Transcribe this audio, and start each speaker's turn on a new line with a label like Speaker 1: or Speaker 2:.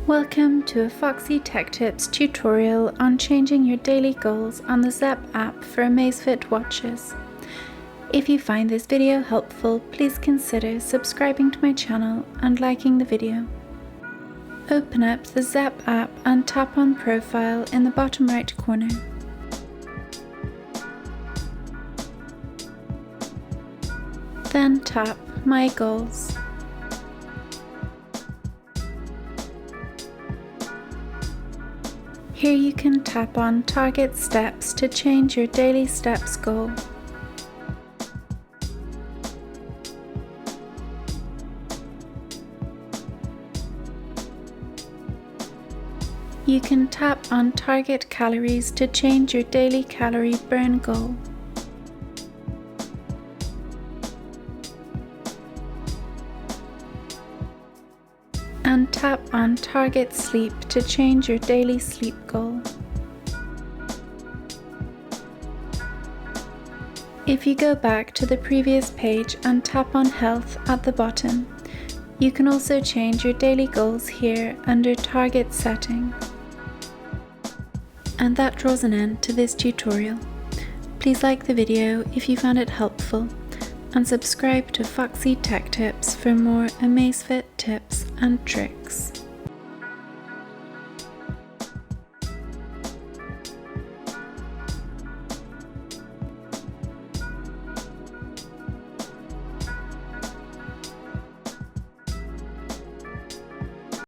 Speaker 1: Welcome to a Foxy Tech Tips tutorial on changing your daily goals on the Zepp app for Amazfit watches. If you find this video helpful, please consider subscribing to my channel and liking the video. Open up the Zepp app and tap on Profile in the bottom right corner. Then tap My Goals. Here you can tap on Target Steps to change your daily steps goal. You can tap on Target Calories to change your daily calorie burn goal. And tap on Target Sleep to change your daily sleep goal. If you go back to the previous page and tap on Health at the bottom, you can also change your daily goals here under Target Setting. And that draws an end to this tutorial. Please like the video if you found it helpful, and subscribe to Foxy Tech Tips for more Amazfit tips and tricks.